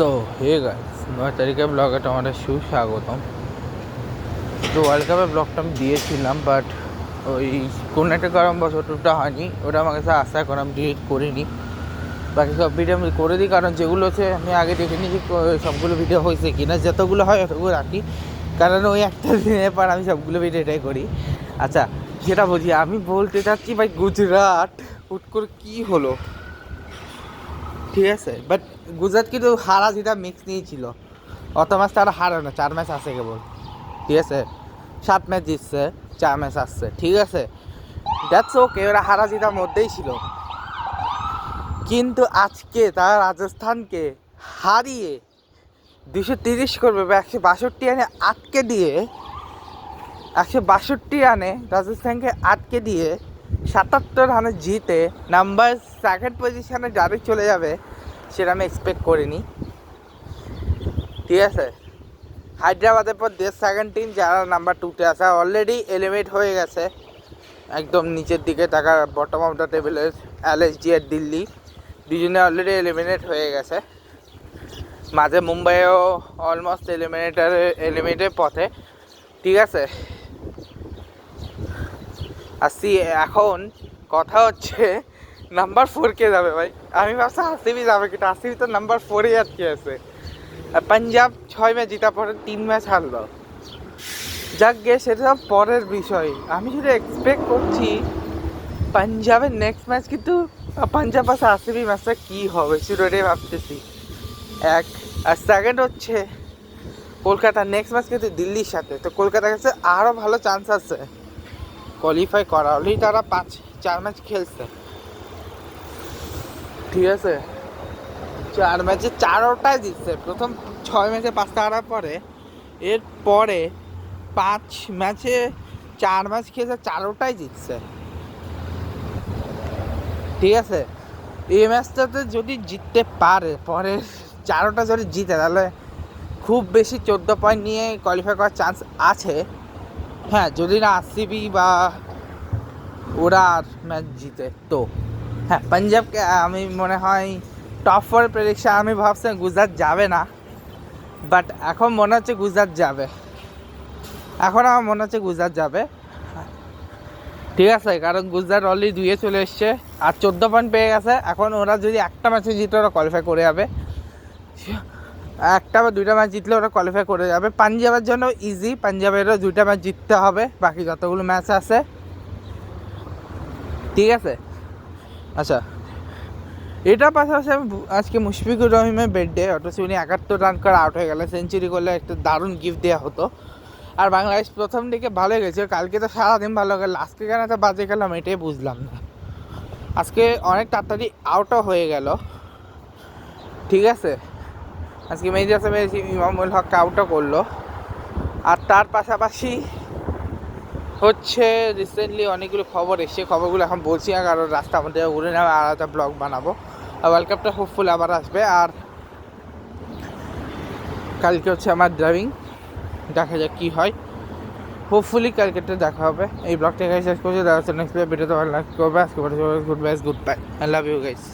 So hey guys 9 তারিখে ব্লগে তোমাদের সুস্বাগতম। তো ওয়ার্ল্ড কাপের ব্লগটা আমি দিয়েছিলাম, বাট ওই কোন একটা কারণ বছরটা হয়নি। ওটা আমার কাছে আশা করে আমি ডিলিট করিনি। বাকি সব ভিডিও আমি করে দিই, কারণ যেগুলো হচ্ছে আমি আগে দেখে নিই যে সবগুলো ভিডিও হয়েছে কিনা। যতগুলো হয় অতগুলো রাখি, কারণ ওই একটা দিনের পর আমি সবগুলো ভিডিও এটাই করি। আচ্ছা, যেটা বলছি আমি বলতে চাচ্ছি ভাই, গুজরাট হুট করে কী হলো, ঠিক আছে? বাট গুজরাট কিন্তু হারা যেটা মিক্স নিয়েছিল, অত ম্যাচ তারা হারে না, 4 ম্যাচ আসে কেবল, ঠিক আছে? 7 ম্যাচ জিতছে, 4 ম্যাচ আসছে, ঠিক আছে? দ্যাটস ওকে, ওরা হারা জিতার মধ্যেই ছিল। কিন্তু আজকে তারা রাজস্থানকে হারিয়ে 230 করবে বা 162 রানে আটকে দিয়ে, 162 রানে রাজস্থানকে আটকে দিয়ে 77 রানে জিতে নাম্বার 2nd পজিশনে ডাইরেক্ট চলে যাবে, সেটা আমি এক্সপেক্ট করিনি, ঠিক আছে? হায়দ্রাবাদের পর দেশ সেকেন্ড টিম যারা নাম্বার 2তে আসা অলরেডি এলিমিনেট হয়ে গেছে একদম নিচের দিকে টাকার বটম অফ দ্য টেবিলের LSG আর দিল্লি দুজনে অলরেডি এলিমিনেট হয়ে গেছে। মাঝে মুম্বাইও অলমোস্ট এলিমিনেটের পথে, ঠিক আছে? আসি এখন কথা হচ্ছে নাম্বার 4 কে যাবে ভাই? আমি ভাবছি RCB যাবে, কিন্তু RCB তো নাম্বার 4-এ আটকে আছে। আর পাঞ্জাব 6 ম্যাচ জিতার পরে 3 ম্যাচ হারলো। যাক গে, সেটা পরের বিষয়। আমি যেটা এক্সপেক্ট করছি পাঞ্জাবের নেক্সট ম্যাচ, কিন্তু পাঞ্জাব পাশে RCB ম্যাচটা কী হবে সেটা এটাই ভাবতেছি। এক আর সেকেন্ড হচ্ছে কলকাতার নেক্সট ম্যাচ কিন্তু দিল্লির সাথে, তো কলকাতার কাছে আরও ভালো চান্স আছে কোয়ালিফাই করা। অলরেডি তারা 4 ম্যাচ খেলছে, ঠিক আছে? 4 ম্যাচে 4টাই জিতছে। প্রথম 6 ম্যাচে 5টা হারার পরে এরপরে 5 ম্যাচে 4 ম্যাচ খেলছে, 4টাই জিতছে, ঠিক আছে? এই ম্যাচটাতে যদি জিততে পারে, পরে 4টা যদি জিতে, তাহলে খুব বেশি 14 পয়েন্ট নিয়ে কোয়ালিফাই করার চান্স আছে। হ্যাঁ, যদি না RCB বা ওরা আর ম্যাচ জিতে তো। হ্যাঁ, পাঞ্জাবকে আমি মনে হয় টপ 4 প্রেডিকশন আমি ভাবছিলাম গুজরাট যাবে না, বাট এখন মনে হচ্ছে গুজরাট যাবে। এখন আমার মনে হচ্ছে গুজরাট যাবে, ঠিক আছে? কারণ গুজরাট অলরেডি 2-এ চলে এসছে আর 14 পয়েন্ট পেয়ে গেছে। এখন ওরা যদি একটা ম্যাচে জিতে ওরা কোয়ালিফাই করে যাবে, একটা বা 2টা ম্যাচ জিতলে ওরা কোয়ালিফাই করে যাবে। পাঞ্জাবের জন্য ইজি, পাঞ্জাবেরও 2টা ম্যাচ জিততে হবে, বাকি যতগুলো ম্যাচ আছে, ঠিক আছে? আচ্ছা, এটা পাশাপাশি আমি আজকে মুশফিকুর রহিমের বার্থডে, অথচ উনি 71 রান করে আউট হয়ে গেলে, সেঞ্চুরি করলে একটা দারুণ গিফট দেওয়া হতো। আর বাংলাদেশ প্রথম দিকে ভালো গেছে, কালকে তো সারাদিন ভালো গেল, আজকে কেন তো বাজে গেলাম এটাই বুঝলাম না। আজকে অনেক তাড়াতাড়ি আউটও হয়ে গেল, ঠিক আছে? আজকে মেহেদী হাসান ইমামুল হক আউটও করলো। আর তার পাশাপাশি হচ্ছে রিসেন্টলি অনেকগুলো খবর এসছে, খবরগুলো এখন বলছি না, কারণ রাস্তা আমাদের উড়ে নেওয়া, আলাদা ব্লগ বানাবো। আর ওয়ার্ল্ড কাপটা হোপফুল আবার আসবে। আর কালকে হচ্ছে আমার ড্রাইভিং, দেখা যাক কী হয়। হোপফুলি কালকেটা দেখা হবে। এই ব্লগটা শেষ করছি, দেখা হচ্ছে নেক্সট ভিডিওতে। ভালো লাগবে, আজকে goodbye, I love you guys.